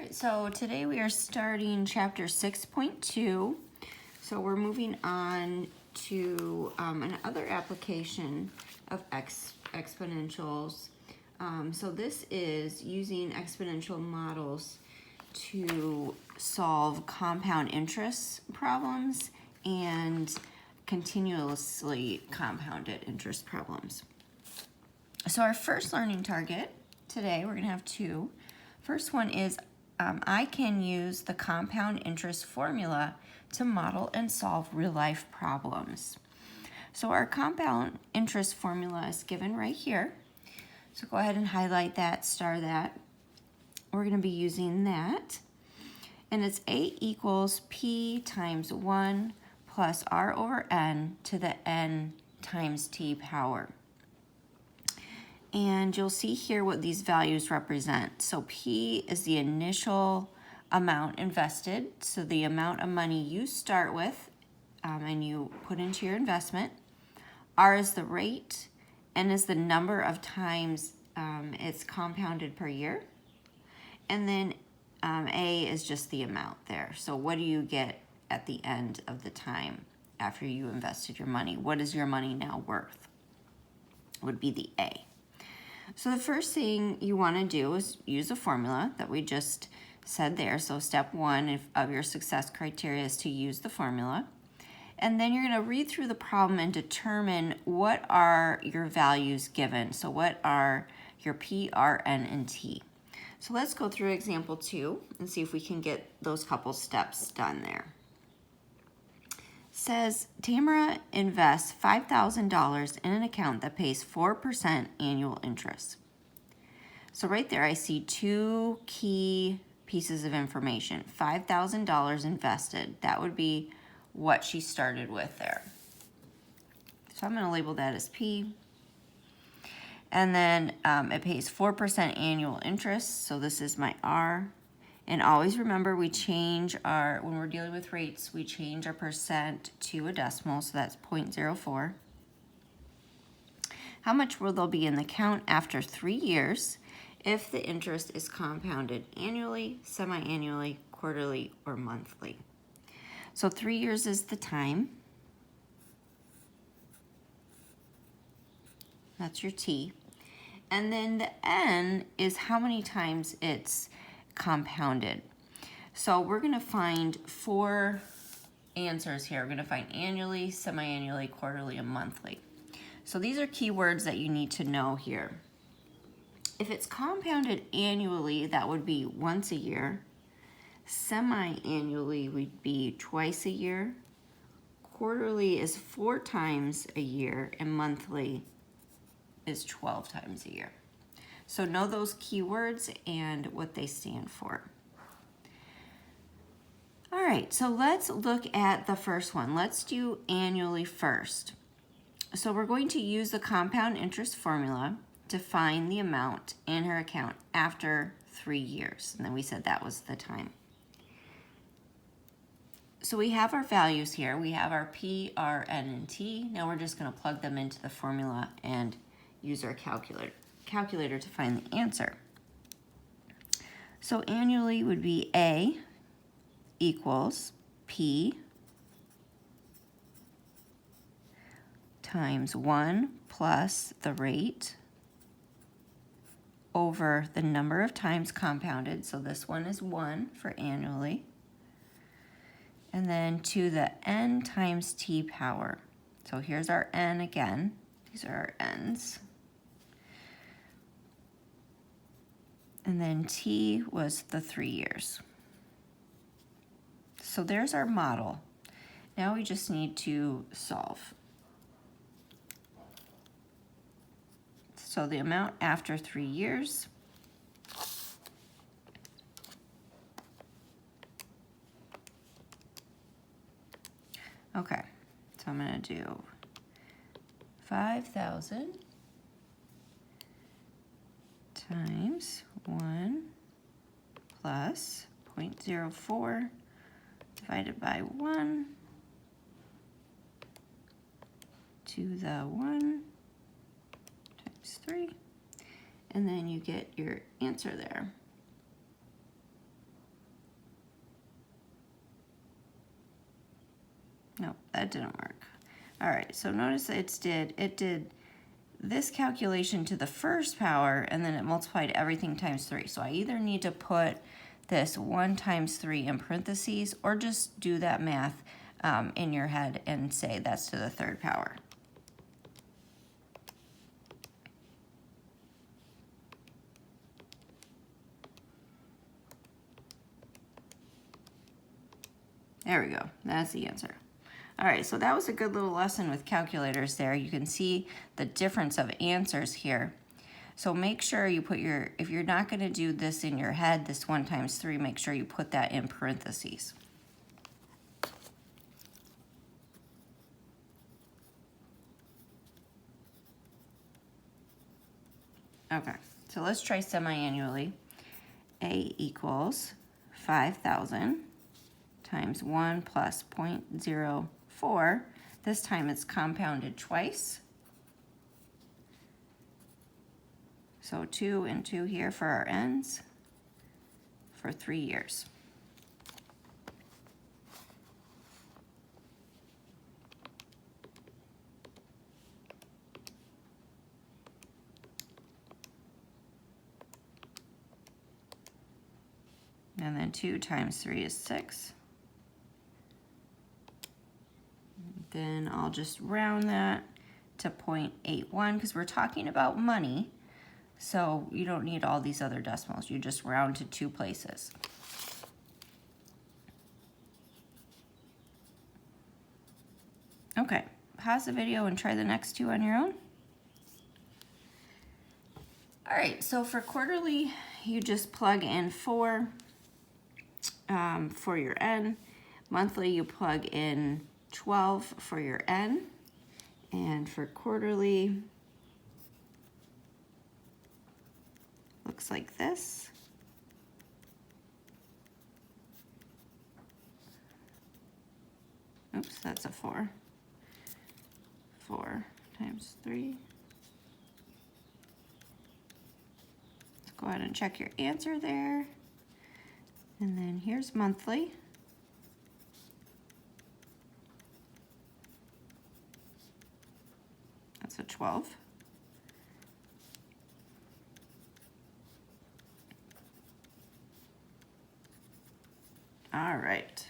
right, so today we are starting chapter 6.2. So we're moving on to another application of exponentials. So this is using exponential models to solve compound interest problems and continuously compounded interest problems. So our first learning target today, we're going to have two. First one is I can use the compound interest formula to model and solve real-life problems. So our compound interest formula is given right here. So go ahead and highlight that, star that. We're going to be using that. And it's A equals P times 1 plus R over N to the N times T power. And you'll see here what these values represent. So P is the initial amount invested, so the amount of money you start with and you put into your investment. R is the rate, N is the number of times it's compounded per year. And then A is just the amount there. So what do you get at the end of the time after you invested your money? What is your money now worth? Would be the A. So the first thing you want to do is use a formula that we just said there. So step one of your success criteria is to use the formula. And then you're going to read through the problem and determine what are your values given. So what are your P, R, N, and T. So let's go through example 2 and see if we can get those couple steps done there. Says Tamara invests $5,000 in an account that pays 4% annual interest. So right there I see two key pieces of information. $5,000 invested. That would be what she started with there. So I'm going to label that as P. And then it pays 4% annual interest. So this is my R. And always remember, we change when we're dealing with rates, we change our percent to a decimal, so that's 0.04. How much will there be in the account after 3 years if the interest is compounded annually, semi-annually, quarterly, or monthly? So 3 years is the time. That's your T. And then the N is how many times it's compounded. So we're going to find 4 answers here. We're going to find annually, semi-annually, quarterly, and monthly. So these are keywords that you need to know here. If it's compounded annually, that would be once a year. Semi-annually would be twice a year. Quarterly is 4 times a year, and monthly is 12 times a year. So know those keywords and what they stand for. All right, so let's look at the first one. Let's do annually first. So we're going to use the compound interest formula to find the amount in her account after 3 years. And then we said that was the time. So we have our values here. We have our P, R, N, and T. Now we're just going to plug them into the formula and use our calculator to find the answer. So annually would be A equals P times 1 plus the rate over the number of times compounded. So this one is 1 for annually. And then to the N times T power. So here's our N again. These are our N's. And then T was the 3 years. So there's our model. Now we just need to solve. So the amount after 3 years. Okay, so I'm going to do 5,000 times 1 plus 0.04 divided by 1 to the 1 times 3, and then you get your answer there. No, that didn't work. All right, so notice it did this calculation to the first power, and then it multiplied everything times 3. So I either need to put this 1 times 3 in parentheses, or just do that math in your head and say that's to the third power. There we go, that's the answer. All right, so that was a good little lesson with calculators there. You can see the difference of answers here. So make sure you put your, if you're not gonna do this in your head, this 1 times 3, make sure you put that in parentheses. Okay, so let's try semi-annually. A equals 5,000 times 1 plus 0.04. This time it's compounded twice. So 2 and 2 here for our ends for 3 years. And then 2 times 3 is 6. Then I'll just round that to 0.81 because we're talking about money. So you don't need all these other decimals. You just round to 2 places. Okay, pause the video and try the next 2 on your own. All right, so for quarterly, you just plug in 4 for your N. Monthly, you plug in 12 for your N. And for quarterly, looks like this. Oops, that's a 4. 4 times 3. Let's go ahead and check your answer there. And then here's monthly. That's a 12. All right.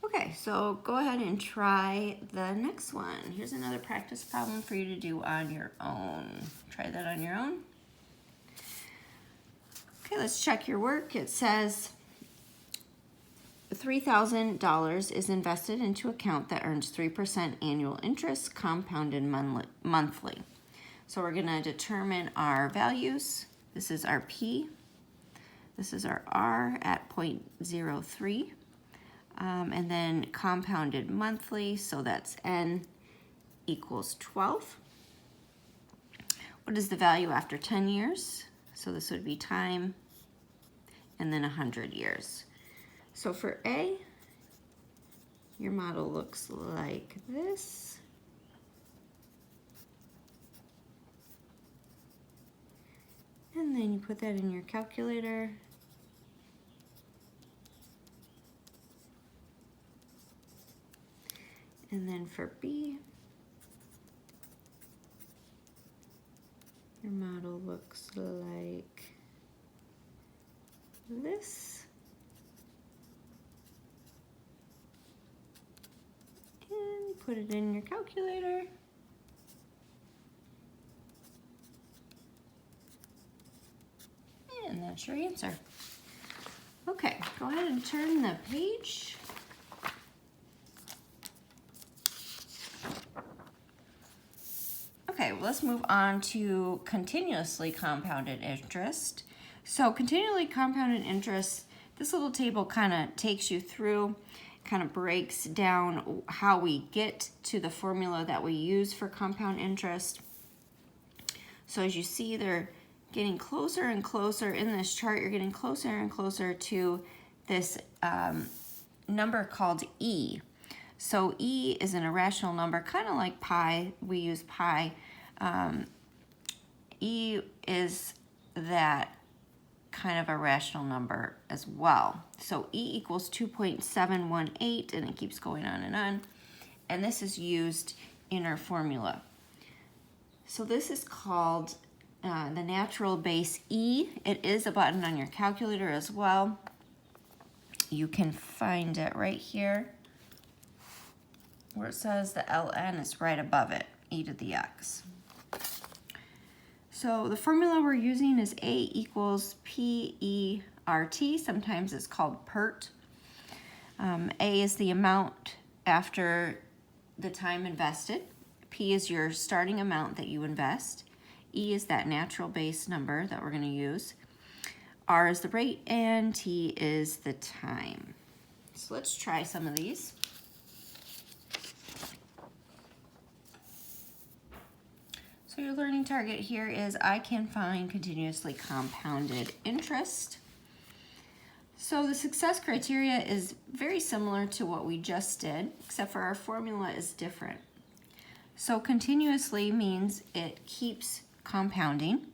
Okay, so go ahead and try the next one. Here's another practice problem for you to do on your own. Try that on your own. Okay, let's check your work. It says $3,000 is invested into an account that earns 3% annual interest compounded monthly. So we're gonna determine our values. This is our P. This is our R at 0.03. And then compounded monthly, so that's N equals 12. What is the value after 10 years? So this would be time and then 100 years. So for A, your model looks like this. And then you put that in your calculator. And then for B, your model looks like this. And put it in your calculator. And that's your answer. Okay, go ahead and turn the page. Okay, well, let's move on to continuously compounded interest. So continually compounded interest, this little table kind of takes you through, kind of breaks down how we get to the formula that we use for compound interest. So as you see, they're getting closer and closer in this chart. You're getting closer and closer to this number called E. So E is an irrational number, kind of like pi. We use pi. E is that kind of a rational number as well. So E equals 2.718, and it keeps going on. And this is used in our formula. So this is called the natural base E. It is a button on your calculator as well. You can find it right here where it says the ln is right above it, e to the x. So the formula we're using is A equals PERT. Sometimes it's called PERT. A is the amount after the time invested. P is your starting amount that you invest. E is that natural base number that we're going to use. R is the rate, and T is the time. So let's try some of these. So your learning target here is I can find continuously compounded interest. So the success criteria is very similar to what we just did, except for our formula is different. So continuously means it keeps compounding,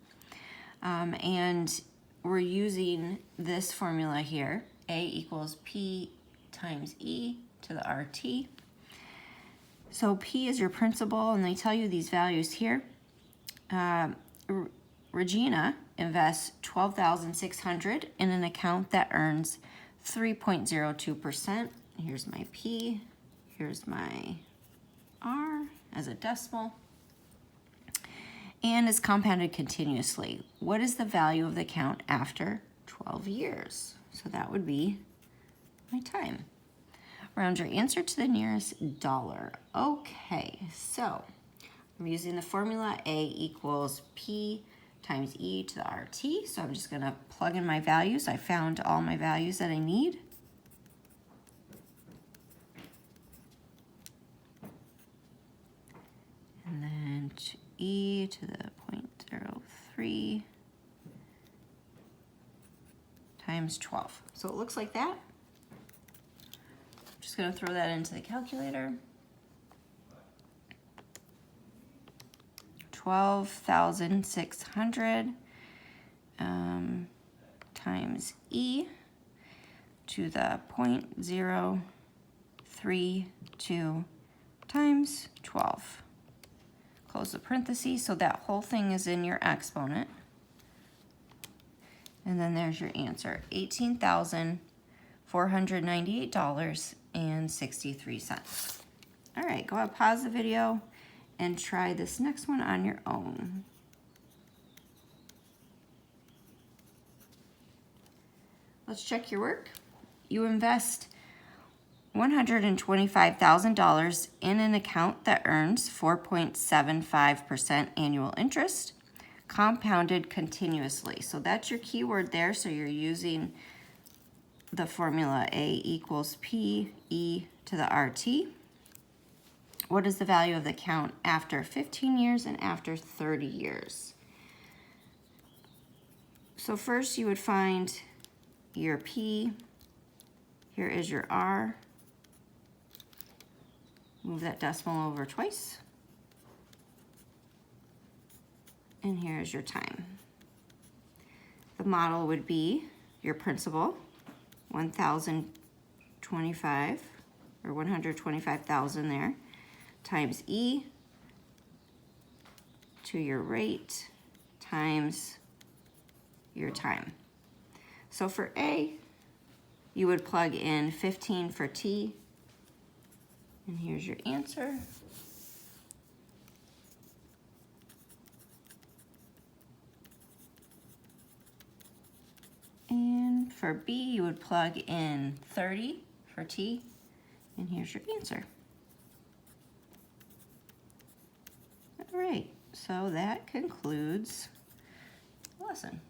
and we're using this formula here, A equals P times E to the RT. So P is your principal, and they tell you these values here. Regina invests $12,600 in an account that earns 3.02%. Here's my P, here's my R as a decimal, and is compounded continuously. What is the value of the account after 12 years? So that would be my time. Round your answer to the nearest dollar. Okay, so I'm using the formula A equals P times E to the RT. So I'm just gonna plug in my values. I found all my values that I need. And then E to the 0.03 times 12. So it looks like that. I'm just gonna throw that into the calculator. 12,600 times E to the 0.032 times 12. Close the parentheses, so that whole thing is in your exponent. And then there's your answer, $18,498.63. All right, go ahead, pause the video and try this next one on your own. Let's check your work. You invest $125,000 in an account that earns 4.75% annual interest, compounded continuously. So that's your keyword there. So you're using the formula A equals P E to the RT. What is the value of the account after 15 years and after 30 years? So first you would find your P. Here is your R. Move that decimal over twice. And here's your time. The model would be your principal, 1,025 or 125,000 there, times E to your rate times your time. So for A, you would plug in 15 for T, and here's your answer. And for B, you would plug in 30 for T, and here's your answer. All right, so that concludes the lesson.